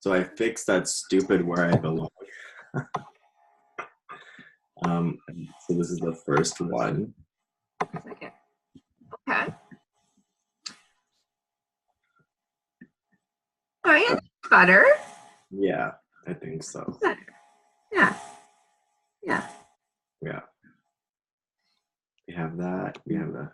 So I fixed that stupid where I belong. So this is the first one. Okay. Okay. All right, better. Yeah, I think so. Better. Yeah. Yeah. Yeah. We have that. We have the.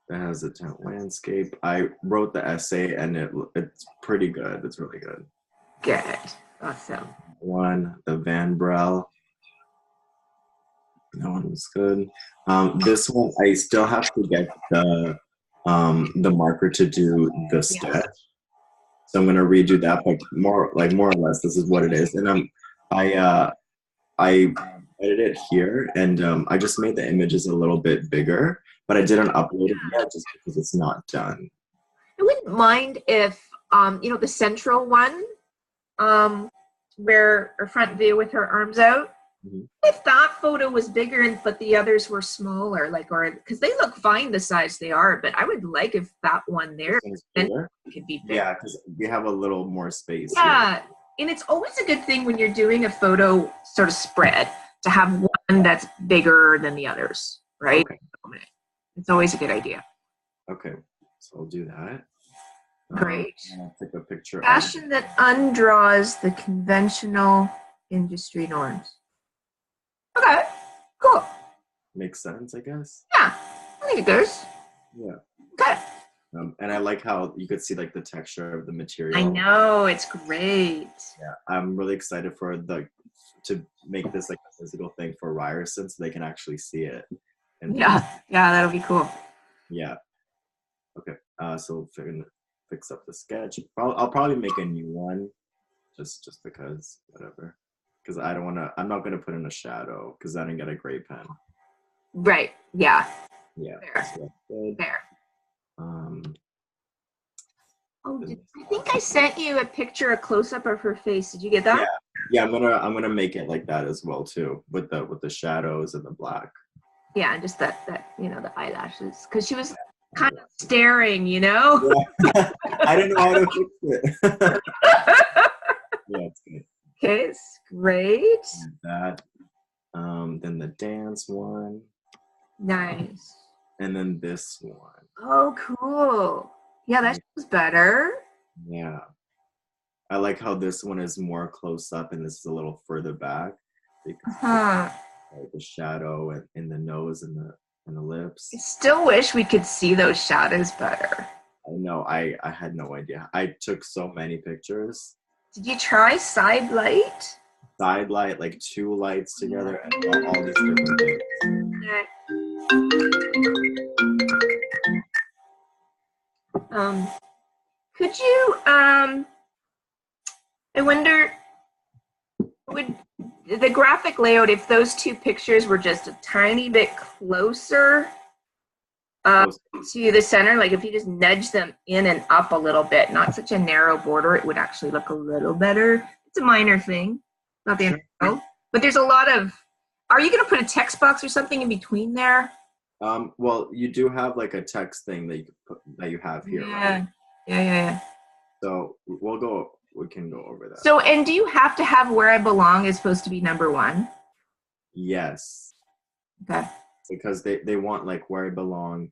That has the town landscape. I wrote the essay, and it's pretty good. It's really good. Good. Awesome. One, the Van Brel. That one was good. This one, I still have to get the marker to do the sketch. So I'm gonna redo that, but more or less, this is what it is. And I edited it here, and I just made the images a little bit bigger, but I didn't upload it yet just because it's not done. I wouldn't mind if the central one, where her front view with her arms out, if that photo was bigger but the others were smaller, or because they look fine the size they are, but I would like if that one there could be bigger. Yeah, because we have a little more space. Yeah, here. And it's always a good thing when you're doing a photo sort of spread to have one that's bigger than the others, right? Okay. It's always a good idea. Okay, so I'll do that. Great. I'll take a picture. Fashion that undraws the conventional industry norms. Okay, cool. Makes sense, I guess. Yeah, I think it does. Yeah. Okay. And I like how you could see the texture of the material. I know, it's great. Yeah, I'm really excited for to make this a physical thing for Ryerson so they can actually see it. Yeah, that'll be cool. Yeah. Okay. So fix up the sketch. I'll probably make a new one, just because, whatever. Because I'm not gonna put in a shadow because I didn't get a gray pen. Right. Yeah. Yeah. Fair. I think I sent you a picture, a close up of her face. Did you get that? Yeah. I'm gonna make it like that as well too, with the shadows and the black. Yeah, and just that the eyelashes, because she was kind of staring, Yeah. I didn't know how to fix it. Yeah, it's good. Okay, it's great. That. Then the dance one. Nice. And then this one. Oh, cool. Yeah, that was better. Yeah. I like how this one is more close up and this is a little further back. Because the shadow in the nose and the lips. I still wish we could see those shadows better. I know. I had no idea. I took so many pictures. Did you try side light? Side light, like two lights together, and all these different things. Okay. Could you, I wonder, would the graphic layout, if those two pictures were just a tiny bit closer to the center, like if you just nudge them in and up a little bit, not such a narrow border, it would actually look a little better. It's a minor thing, not the end of the world. But there's a lot of, are you going to put a text box or something in between there? Well, you do have like a text thing that you have here, right? Yeah. So we can go over that. So, and do you have to have where I belong is supposed to be number one? Yes. Okay. Because they want like where I belong,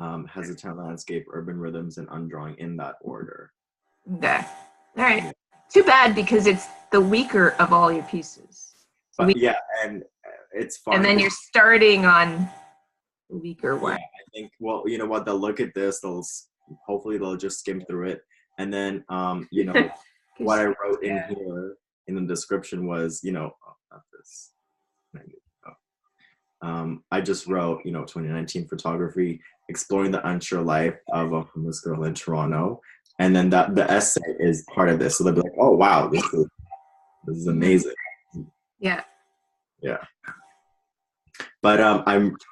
has a town landscape, urban rhythms, and undrawing in that order. Okay. All right. Yeah. Too bad because it's the weaker of all your pieces. But and it's fun. And then you're starting on the weaker one. Yeah, I think. Well, you know what? They'll look at this. Hopefully they'll just skim through it, and then what I wrote in here in the description was not this. I just wrote 2019 photography, exploring the unsure life of a homeless girl in Toronto, and then the essay is part of this. So they'll be like, oh wow, this is amazing. Yeah. Yeah. But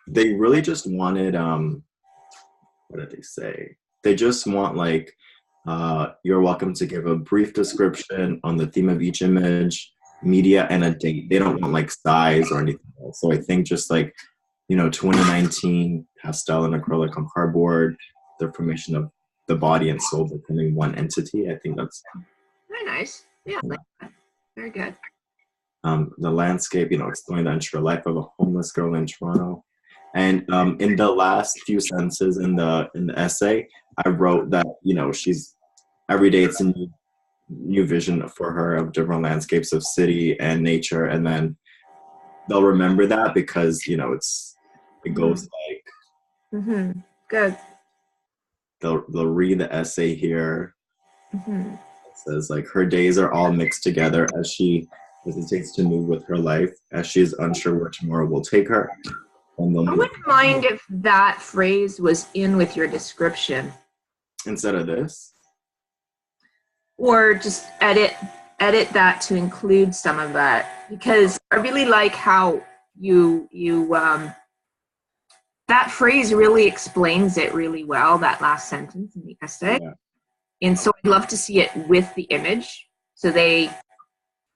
they really just wanted what did they say? They just want like you're welcome to give a brief description on the theme of each image, media, and a date. They don't want like size or anything else. So I think just like 2019 pastel and acrylic on cardboard, the formation of the body and soul becoming one entity. I think that's Very nice. Yeah, I like that. Very good. The landscape, exploring the unsure life of a homeless girl in Toronto. And in the last few sentences in the essay, I wrote that she's every day it's a new vision for her of different landscapes of city and nature, and then they'll remember that because it goes like Good. they'll read the essay here. Mm-hmm. It says like her days are all mixed together as she hesitates to move with her life, as she is unsure where tomorrow will take her. And I wouldn't mind if that phrase was in with your description. Instead of this? Or just edit that to include some of that, because I really like how you that phrase really explains it really well, that last sentence in the essay. Yeah. And so I'd love to see it with the image, so they,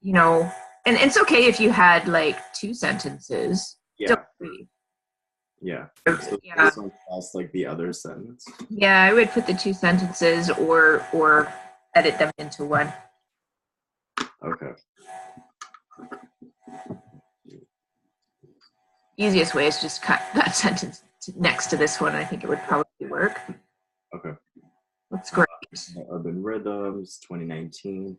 and it's okay if you had like 2 sentences. Yeah. Yeah. So Yeah. This one plus like the other sentence. Yeah, I would put the 2 sentences or edit them into one. Okay. Easiest way is just cut that sentence next to this one. I think it would probably work. Okay. That's great. Urban Rhythms, 2019.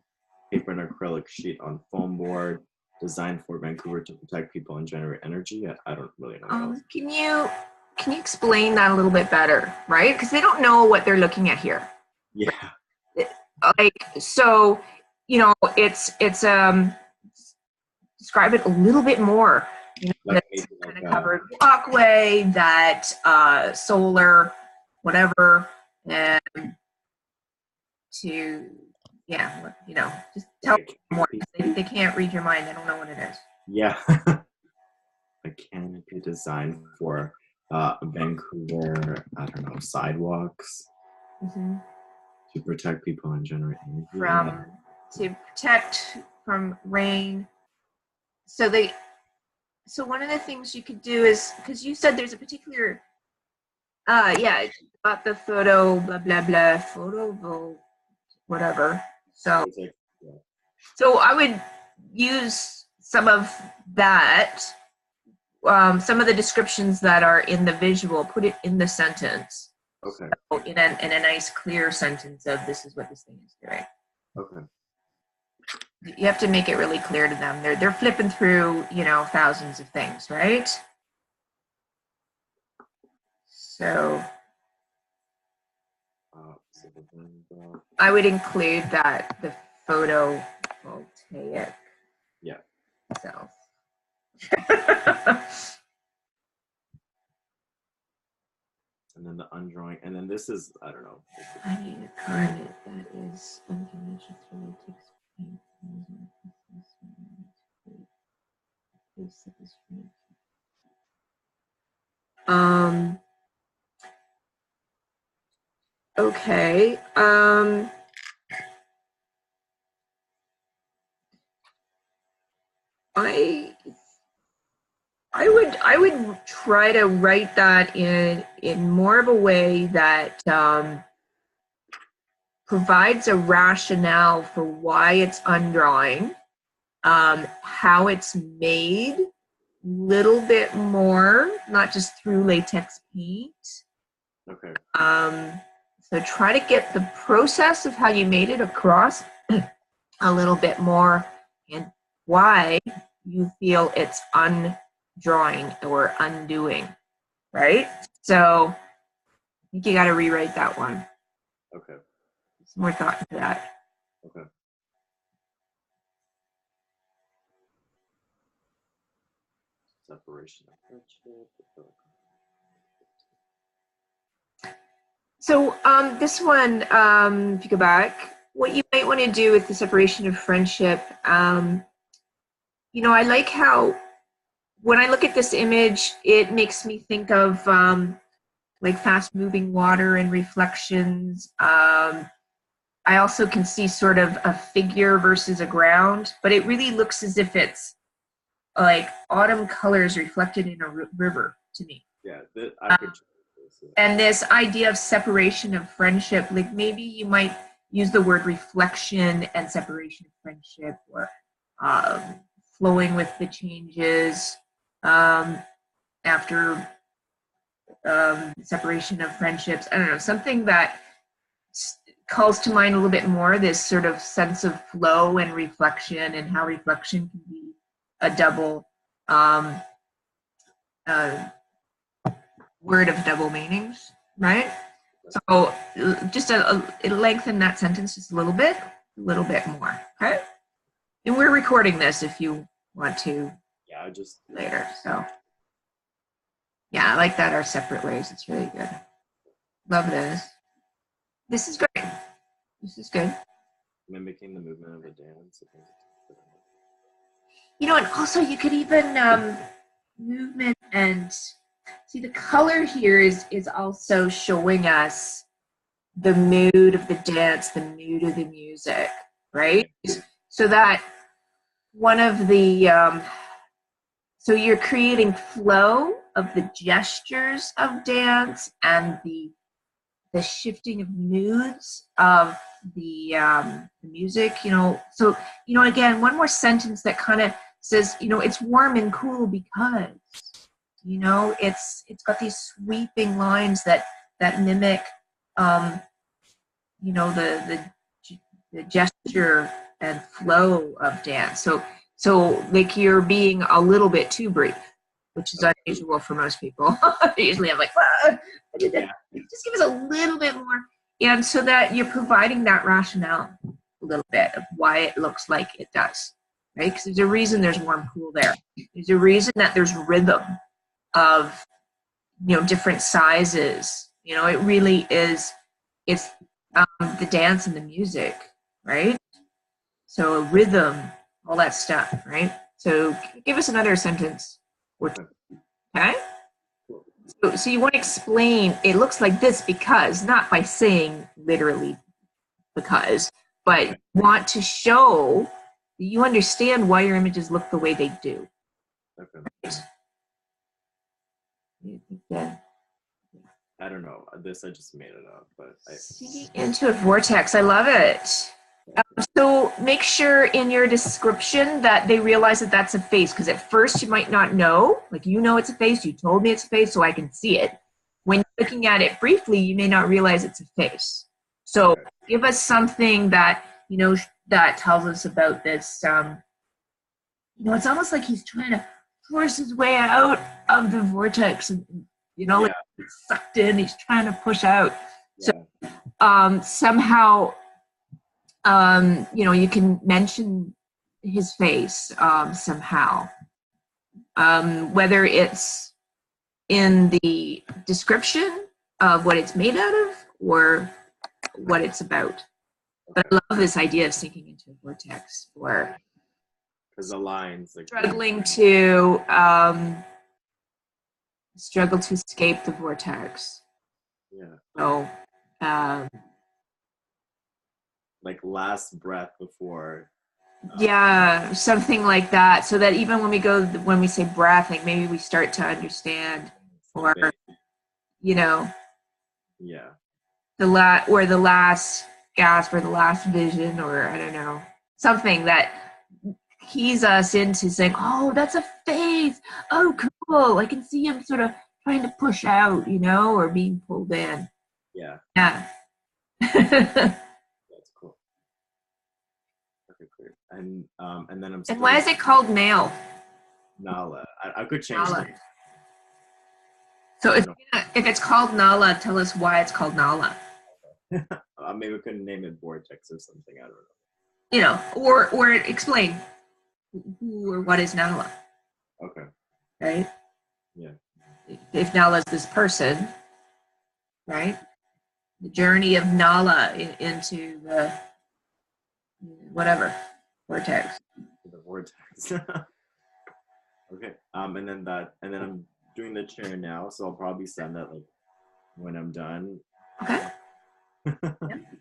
Paper and acrylic sheet on foam board, designed for Vancouver to protect people and generate energy. I don't really know. Can you explain that a little bit better, right? Because they don't know what they're looking at here. Yeah. Like, so, it's describe it a little bit more. Like That's kind of covered walkway, that solar, whatever, and to just tell them more. They can't read your mind. They don't know what it is. Yeah. A canopy designed for Vancouver, I don't know, sidewalks to protect people and generate energy. To protect from rain. So one of the things you could do is, because you said there's a particular, about the photo, blah, blah, blah, photo, whatever. So I would use some of that, some of the descriptions that are in the visual, put it in the sentence. Okay. So in a nice, clear sentence of this is what this thing is doing. Okay. You have to make it really clear to them. They're flipping through, thousands of things, right? So I would include that the photovoltaic cells. And then the undrawing, and then this is, I don't know. I need a carnet that is unconventional, really takes paint. Okay. I would try to write that in more of a way that provides a rationale for why it's undrawing, how it's made, a little bit more, not just through latex paint. Okay. So try to get the process of how you made it across a little bit more, and why you feel it's undrawing or undoing, right? So I think you got to rewrite that one. Okay. Some more thought into that. Okay. Separation of friendship. So this one, if you go back, what you might want to do with the separation of friendship, I like how when I look at this image, it makes me think of like fast moving water and reflections. I also can see sort of a figure versus a ground, but it really looks as if it's like autumn colors reflected in a river to me. Yeah, I could. And this idea of separation of friendship, like maybe you might use the word reflection and separation of friendship, or flowing with the changes after separation of friendships. I don't know, something that calls to mind a little bit more this sort of sense of flow and reflection, and how reflection can be a double word of double meanings, right? So just lengthen that sentence just a little bit more, okay? And we're recording this if you want to. Yeah, I just later. So yeah, I like that. Our separate ways. It's really good. Love this. This is great. This is good. mimicking the movement of a dance. You know, and also you could even movement, and see the color here is also showing us the mood of the dance, the mood of the music, right? So that one of the so you're creating flow of the gestures of dance and the shifting of moods of the music, you know. So, you know, again, one more sentence that kind of says, you know, it's warm and cool because, you know, it's got these sweeping lines that mimic, you know, the gesture and flow of dance. So like you're being a little bit too brief, which is unusual for most people. Usually I'm like, ah, just give us a little bit more. And so that you're providing that rationale a little bit of why it looks like it does, right? Because there's a reason there's warm, cool there. There's a reason that there's rhythm of, you know, different sizes. You know, it really is, it's the dance and the music, right? So rhythm, all that stuff, right? So give us another sentence or two, okay? So you want to explain, it looks like this because, not by saying literally because, but want to show that you understand why your images look the way they do. Okay. Yeah. I don't know. This I just made it up, but Sinking into a vortex. I love it. So make sure in your description that they realize that that's a face, because at first you might not know, like, you know, it's a face, you told me it's a face, so I can see it. When you're looking at it briefly, you may not realize it's a face. So give us something that, you know, that tells us about this. You know, it's almost like he's trying to force his way out of the vortex, and, you know, like sucked in, he's trying to push out. So somehow, you know, you can mention his face somehow, whether it's in the description of what it's made out of or what it's about. But I love this idea of sinking into a vortex, or because the lines like struggling to struggle to escape the vortex. Yeah. So like last breath before. Yeah, something like that. So that even when we say breath, like maybe we start to understand, or, you know, the last gasp, or the last vision, or I don't know, something that keys us into saying, oh, that's a face. Oh, cool. I can see him sort of trying to push out, you know, or being pulled in. Yeah. Yeah. That's cool. Okay, clear. And then I'm. And why is it called nail? Nala. I could change Nala. things. So if it's called Nala, tell us why it's called Nala. Maybe we could name it Vortex or something. I don't know. You know, or explain who or what is Nala. Okay. Right? Yeah. If Nala is this person, right? The journey of Nala into the whatever vortex. The vortex. Okay. And then I'm doing the chair now, so I'll probably send that like when I'm done. Okay. Yeah.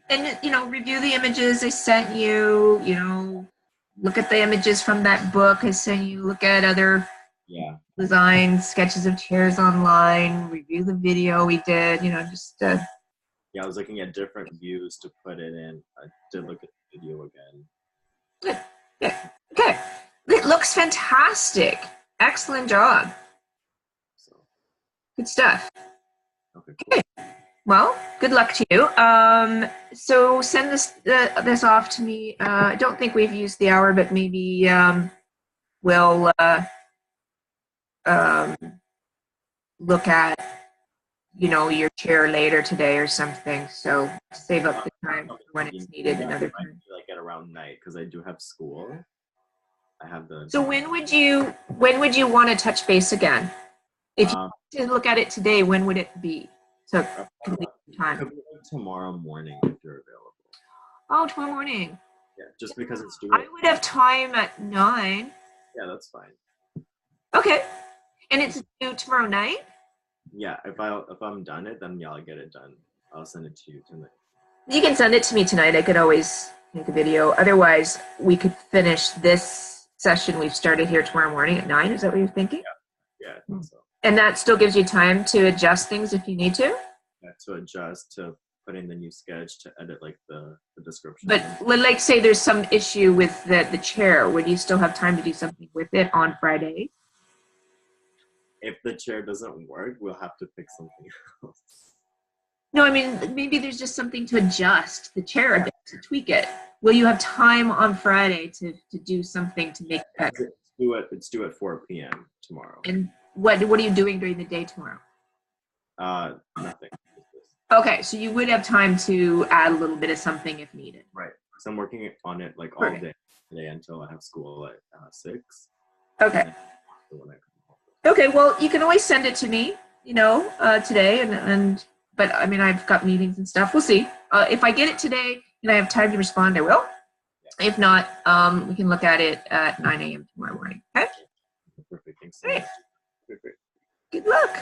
And, you know, review the images I sent you, you know, look at the images from that book I sent you, look at other designs, sketches of chairs online, review the video we did, you know, just Yeah, I was looking at different views to put it in. I did look at the video again. Good. Good. Okay. It looks fantastic. Excellent job. So, Good stuff. okay, cool. Well, good luck to you. So send this off to me. I don't think we've used the hour, but maybe we'll look at, your chair later today or something. So save up the time for when it's needed another time. Like at around night, because I do have school. I have the. So when would you want to touch base again? If you wanted to look at it today, when would it be? So time. Tomorrow morning, if you're available. Oh, tomorrow morning. Yeah, just because it's due. I would have time at 9. Yeah, that's fine. Okay, and it's due tomorrow night. Yeah, if I'm done it, then yeah, I'll get it done. I'll send it to you tonight. You can send it to me tonight. I could always make a video. Otherwise, we could finish this session we've started here tomorrow morning at 9. Is that what you're thinking? Yeah, I think so. And that still gives you time to adjust things if you need to? Yeah, to adjust, to put in the new sketch, to edit like the description. But like say there's some issue with the chair. Would you still have time to do something with it on Friday? If the chair doesn't work, we'll have to pick something else. No, I mean, maybe there's just something to adjust the chair a bit, to tweak it. Will you have time on Friday to do something to make that? It's due at 4 p.m. tomorrow. And what are you doing during the day tomorrow? Nothing. Okay, so you would have time to add a little bit of something if needed. Right. So I'm working on it like all day today until I have school at 6. Okay. Okay, well, you can always send it to me, today, but I mean, I've got meetings and stuff. We'll see. If I get it today and I have time to respond, I will. Yeah. If not, we can look at it at 9 a.m. tomorrow morning. Okay? Perfect. Thanks. Great. Perfect. Good luck.